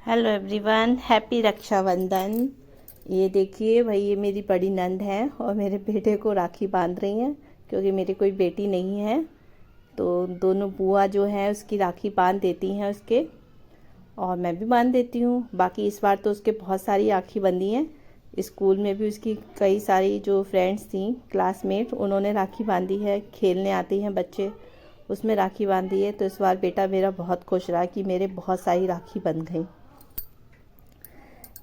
Hello everyone, happy Rakshabandhan. ये देखिए भाई, ये मेरी बड़ी नंद है और मेरे बेटे को राखी बांध रही हैं क्योंकि मेरी कोई बेटी नहीं है। तो दोनों बुआ जो है उसकी राखी बांध देती हैं उसके, और मैं भी बांध देती हूँ। बाकी इस बार तो उसके बहुत सारी राखी बंधी हैं। स्कूल में भी उसकी कई सारी जो फ्रेंड्स थी क्लासमेट, उन्होंने राखी बांधी है। खेलने आते हैं बच्चे, उसमें राखी बांधी है। तो इस बार बेटा मेरा बहुत खुश रहा कि मेरे बहुत सारी राखी बंध गई।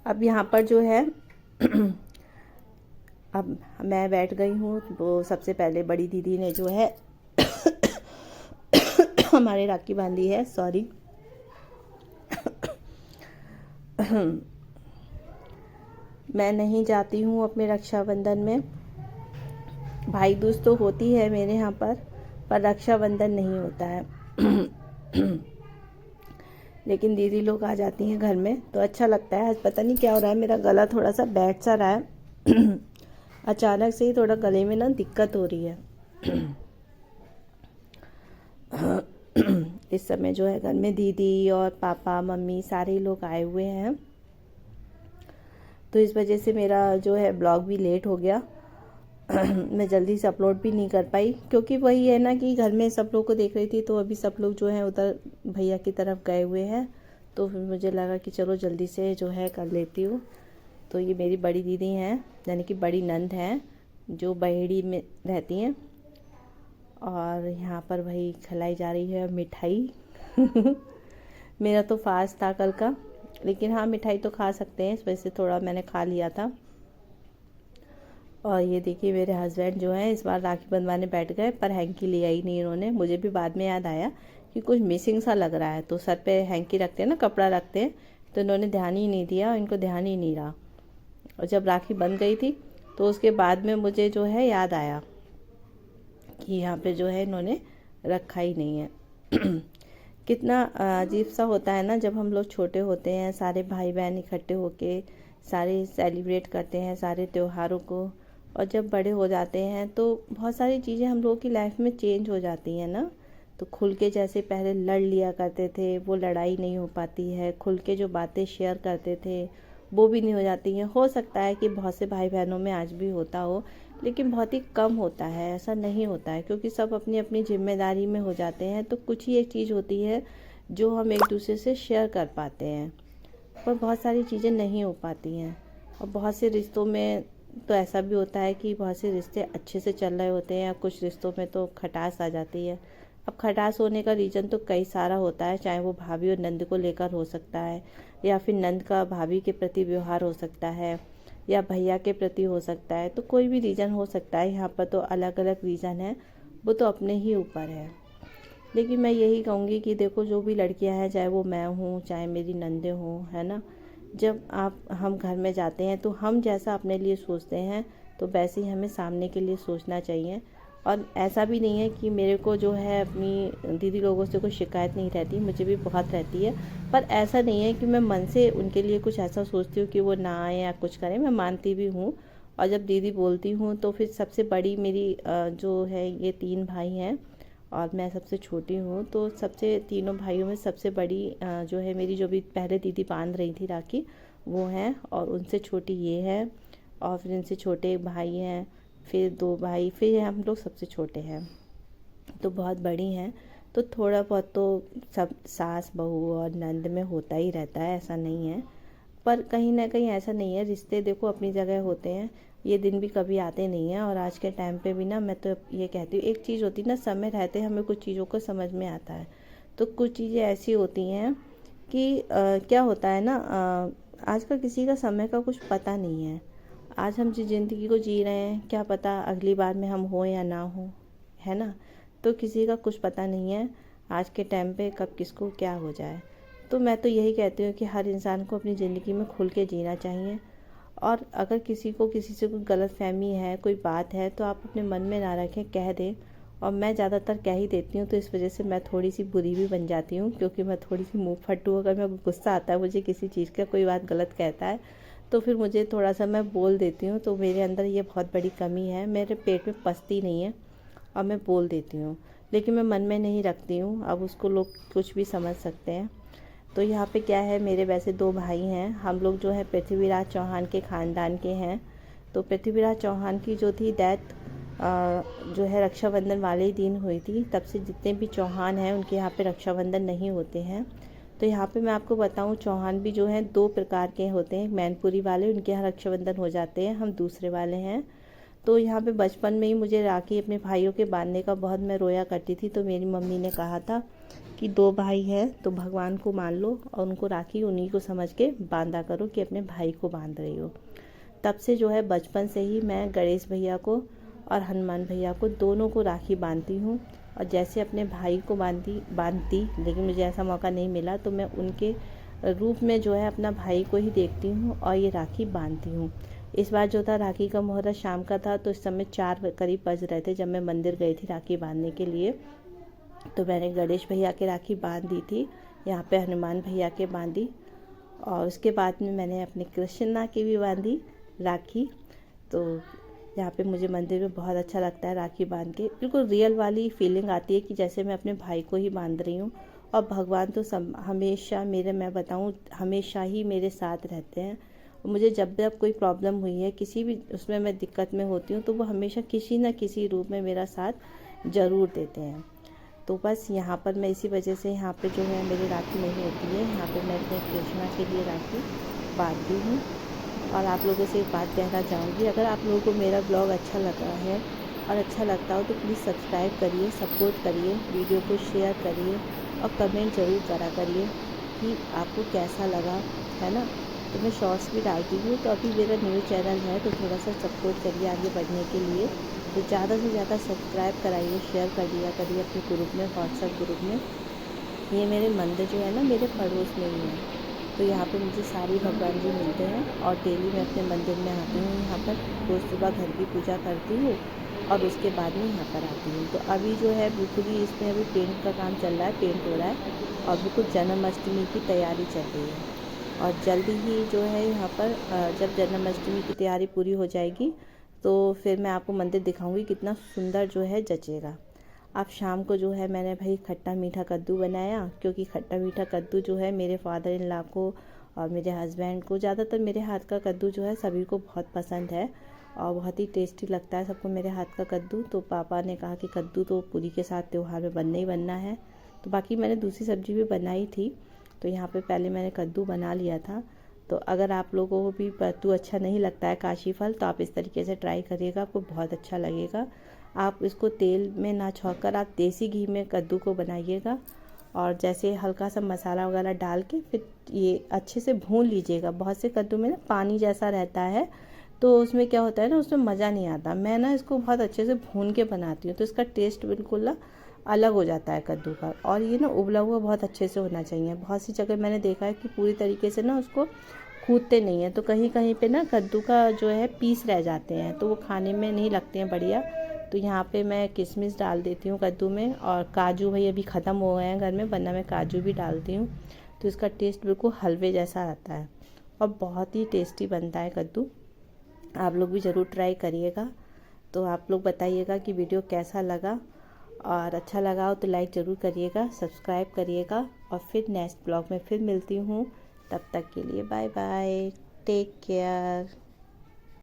अब यहाँ पर जो है अब मैं बैठ गई हूँ। तो सबसे पहले बड़ी दीदी ने जो है हमारे राखी बांधी है। सॉरी। मैं नहीं जाती हूँ अपने रक्षाबंधन में। भाई दूज तो होती है मेरे यहाँ पर रक्षाबंधन नहीं होता है। लेकिन दीदी लोग आ जाती हैं घर में तो अच्छा लगता है। आज पता नहीं क्या हो रहा है, मेरा गला थोड़ा सा बैठ सा रहा है। अचानक से ही थोड़ा गले में ना दिक्कत हो रही है। इस समय जो है घर में दीदी और पापा मम्मी सारे लोग आए हुए हैं, तो इस वजह से मेरा जो है ब्लॉग भी लेट हो गया। मैं जल्दी से अपलोड भी नहीं कर पाई क्योंकि वही है ना कि घर में सब लोग को देख रही थी। तो अभी सब लोग जो है उधर भैया की तरफ गए हुए हैं, तो फिर मुझे लगा कि चलो जल्दी से जो है कर लेती हूँ। तो ये मेरी बड़ी दीदी हैं, यानी कि बड़ी नंद हैं, जो बहेड़ी में रहती हैं। और यहाँ पर भाई खिलाई जा रही है मिठाई। मेरा तो फास्ट था कल का, लेकिन हाँ मिठाई तो खा सकते हैं, इस वजह से थोड़ा मैंने खा लिया था। और ये देखिए मेरे हस्बैंड जो हैं इस बार राखी बंधवाने बैठ गए, पर हैंकी ले आई नहीं इन्होंने। मुझे भी बाद में याद आया कि कुछ मिसिंग सा लग रहा है, तो सर पे हैंकी रखते हैं ना, कपड़ा रखते हैं, तो इन्होंने ध्यान ही नहीं दिया, इनको ध्यान ही नहीं रहा। और जब राखी बन गई थी तो उसके बाद में मुझे जो है याद आया कि यहाँ पे जो है इन्होंने रखा ही नहीं है। कितना अजीब सा होता है ना जब हम लोग छोटे होते हैं, सारे भाई बहन इकट्ठे होके सारे सेलिब्रेट करते हैं सारे त्योहारों को। और जब बड़े हो जाते हैं तो बहुत सारी चीज़ें हम लोगों की लाइफ में चेंज हो जाती हैं ना। तो खुल के जैसे पहले लड़ लिया करते थे, वो लड़ाई नहीं हो पाती है। खुल के जो बातें शेयर करते थे वो भी नहीं हो जाती हैं। हो सकता है कि बहुत से भाई बहनों में आज भी होता हो, लेकिन बहुत ही कम होता है, ऐसा नहीं होता है क्योंकि सब अपनी अपनी जिम्मेदारी में हो जाते हैं। तो कुछ ही एक चीज़ होती है जो हम एक दूसरे से शेयर कर पाते हैं, पर बहुत सारी चीज़ें नहीं हो पाती हैं। और बहुत से रिश्तों में तो ऐसा भी होता है कि बहुत से रिश्ते अच्छे से चल रहे होते हैं, या कुछ रिश्तों में तो खटास आ जाती है। अब खटास होने का रीज़न तो कई सारा होता है, चाहे वो भाभी और नंद को लेकर हो सकता है, या फिर नंद का भाभी के प्रति व्यवहार हो सकता है, या भैया के प्रति हो सकता है। तो कोई भी रीज़न हो सकता है, यहाँ पर तो अलग अलग रीज़न है, वो तो अपने ही ऊपर है। लेकिन मैं यही कहूँगी कि देखो, जो भी लड़कियां हैं, चाहे वो मैं हूँ चाहे मेरी नंदे हों, है ना, जब हम घर में जाते हैं तो हम जैसा अपने लिए सोचते हैं तो वैसे ही हमें सामने के लिए सोचना चाहिए। और ऐसा भी नहीं है कि मेरे को जो है अपनी दीदी लोगों से कोई शिकायत नहीं रहती, मुझे भी बहुत रहती है। पर ऐसा नहीं है कि मैं मन से उनके लिए कुछ ऐसा सोचती हूँ कि वो ना आए या कुछ करें। मैं मानती भी हूँ, और जब दीदी बोलती हूँ तो फिर सबसे बड़ी मेरी जो है, ये 3 भाई हैं और मैं सबसे छोटी हूँ। तो सबसे तीनों भाइयों में सबसे बड़ी जो है मेरी, जो भी पहले दीदी बांध रही थी राखी, वो हैं। और उनसे छोटी ये है, और फिर इनसे छोटे एक भाई हैं, फिर 2 भाई, फिर हम लोग सबसे छोटे हैं। तो बहुत बड़ी हैं। तो थोड़ा बहुत तो सब सास बहू और नंद में होता ही रहता है, ऐसा नहीं है। पर कहीं ना कहीं ऐसा नहीं है, रिश्ते देखो अपनी जगह होते हैं, ये दिन भी कभी आते नहीं हैं। और आज के टाइम पे भी ना, मैं तो ये कहती हूँ, एक चीज़ होती है ना, समय रहते हमें कुछ चीज़ों को समझ में आता है। तो कुछ चीज़ें ऐसी होती हैं कि क्या होता है ना, आजकल किसी का समय का कुछ पता नहीं है। आज हम जिस ज़िंदगी को जी रहे हैं, क्या पता अगली बार में हम हो या ना हो, है ना। तो किसी का कुछ पता नहीं है आज के टाइम पे कब किसको क्या हो जाए। तो मैं तो यही कहती हूँ कि हर इंसान को अपनी ज़िंदगी में खुल के जीना चाहिए। और अगर किसी को किसी से कोई गलतफहमी है, कोई बात है, तो आप अपने मन में ना रखें, कह दें। और मैं ज़्यादातर कह ही देती हूँ, तो इस वजह से मैं थोड़ी सी बुरी भी बन जाती हूँ, क्योंकि मैं थोड़ी सी मुँह फट्टू हूँ। अगर मैं गुस्सा आता है मुझे किसी चीज़ का, कोई बात गलत कहता है, तो फिर मुझे थोड़ा सा मैं बोल देती हूँ। तो मेरे अंदर ये बहुत बड़ी कमी है, मेरे पेट में पचती नहीं है और मैं बोल देती हूँ, लेकिन मैं मन में नहीं रखती हूँ। अब उसको लोग कुछ भी समझ सकते हैं। तो यहाँ पे क्या है, मेरे वैसे 2 भाई हैं। हम लोग जो है पृथ्वीराज चौहान के ख़ानदान के हैं। तो पृथ्वीराज चौहान की जो थी डेथ जो है रक्षाबंधन वाले ही दिन हुई थी। तब से जितने भी चौहान हैं उनके यहाँ पे रक्षाबंधन नहीं होते हैं। तो यहाँ पे मैं आपको बताऊँ, चौहान भी जो हैं 2 प्रकार के होते हैं। मैनपुरी वाले, उनके यहाँ रक्षाबंधन हो जाते हैं, हम दूसरे वाले हैं। तो यहाँ पे बचपन में ही मुझे राखी अपने भाइयों के बांधने का बहुत मैं रोया करती थी। तो मेरी मम्मी ने कहा था कि 2 भाई हैं तो भगवान को मान लो और उनको राखी उन्हीं को समझ के बांधा करो कि अपने भाई को बांध रही हो। तब से जो है बचपन से ही मैं गणेश भैया को और हनुमान भैया को, दोनों को राखी बांधती हूँ। और जैसे अपने भाई को बांधती, लेकिन मुझे ऐसा मौका नहीं मिला, तो मैं उनके रूप में जो है अपना भाई को ही देखती हूँ और ये राखी बांधती हूँ। इस बार जो था राखी का मुहूर्त शाम का था, तो इस समय 4 करीब बज रहे थे जब मैं मंदिर गई थी राखी बांधने के लिए। तो मैंने गणेश भैया के राखी बांध दी थी, यहाँ पे हनुमान भैया के बांधी, और उसके बाद में मैंने अपने कृष्णा की भी बांधी राखी। तो यहाँ पे मुझे मंदिर में बहुत अच्छा लगता है राखी बांध के, बिल्कुल रियल वाली फीलिंग आती है कि जैसे मैं अपने भाई को ही बांध रही हूँ। और भगवान तो हमेशा मैं बताऊँ, हमेशा ही मेरे साथ रहते हैं। मुझे जब कोई प्रॉब्लम हुई है, किसी भी उसमें मैं दिक्कत में होती हूँ, तो वो हमेशा किसी न किसी रूप में मेरा साथ ज़रूर देते हैं। तो बस यहाँ पर मैं इसी वजह से यहाँ पे जो है मेरी राखी नहीं होती है। यहाँ पे मैं अपने कृष्णा के लिए राखी बांधती हूँ। और आप लोगों से एक बात कहना चाहूँगी, अगर आप लोगों को मेरा ब्लॉग अच्छा लगा है और अच्छा लगता हो तो प्लीज़ सब्सक्राइब करिए, सपोर्ट करिए, वीडियो को शेयर करिए और कमेंट ज़रूर करा करिए कि आपको कैसा लगा, है ना। तो मैं शॉर्ट्स भी डालती हूँ। तो अभी मेरा न्यू चैनल है, तो थोड़ा सा सपोर्ट करिए आगे बढ़ने के लिए। तो ज़्यादा से ज़्यादा सब्सक्राइब कराइए, शेयर कर दिया करिए अपने ग्रुप में, व्हाट्सएप ग्रुप में। ये मेरे मंदिर जो है ना, मेरे पड़ोस में ही है। तो यहाँ पे मुझे सारे भगवान जी मिलते हैं और डेली मैं अपने मंदिर में आती हूँ। यहाँ पर रोज़ सुबह घर की पूजा करती हूँ और उसके बाद में यहाँ पर आती हूँ। तो अभी जो है बिल्कुल ही इसमें अभी पेंट का काम चल रहा है, पेंट हो रहा है और बिल्कुल जन्माष्टमी की तैयारी चल रही है। और जल्दी ही जो है यहाँ पर जब जन्माष्टमी की तैयारी पूरी हो जाएगी तो फिर मैं आपको मंदिर दिखाऊंगी कितना सुंदर जो है जचेगा। अब शाम को जो है मैंने भाई खट्टा मीठा कद्दू बनाया, क्योंकि खट्टा मीठा कद्दू जो है मेरे फादर इन लॉ को और मेरे हस्बैंड को, ज़्यादातर मेरे हाथ का कद्दू जो है सभी को बहुत पसंद है और बहुत ही टेस्टी लगता है सबको मेरे हाथ का कद्दू। तो पापा ने कहा कि कद्दू तो पूरी के साथ त्यौहार में बनना ही बनना है। तो बाकी मैंने दूसरी सब्जी भी बनाई थी, तो यहाँ पे पहले मैंने कद्दू बना लिया था। तो अगर आप लोगों को भी कद्दू अच्छा नहीं लगता है, काशी फल, तो आप इस तरीके से ट्राई करिएगा, आपको बहुत अच्छा लगेगा। आप इसको तेल में ना छोंककर आप देसी घी में कद्दू को बनाइएगा और जैसे हल्का सा मसाला वगैरह डाल के फिर ये अच्छे से भून लीजिएगा। बहुत से कद्दू में ना पानी जैसा रहता है, तो उसमें क्या होता है ना, उसमें मज़ा नहीं आता। मैं ना इसको बहुत अच्छे से भून के बनाती हूँ, तो इसका टेस्ट बिल्कुल ना अलग हो जाता है कद्दू का। और ये ना उबला हुआ बहुत अच्छे से होना चाहिए। बहुत सी जगह मैंने देखा है कि पूरी तरीके से ना उसको कूटते नहीं हैं, तो कहीं कहीं पे ना कद्दू का जो है पीस रह जाते हैं, तो वो खाने में नहीं लगते हैं बढ़िया। तो यहाँ पे मैं किशमिश डाल देती हूँ कद्दू में, और काजू भाई अभी ख़त्म हो गए हैं घर में, वरना मैं काजू भी डालती हूँ। तो इसका टेस्ट बिल्कुल हलवे जैसा आता है और बहुत ही टेस्टी बनता है कद्दू। आप लोग भी ज़रूर ट्राई करिएगा। तो आप लोग बताइएगा कि वीडियो कैसा लगा, और अच्छा लगा हो तो लाइक ज़रूर करिएगा, सब्सक्राइब करिएगा। और फिर नेक्स्ट ब्लॉग में फिर मिलती हूँ। तब तक के लिए बाय बाय, टेक केयर।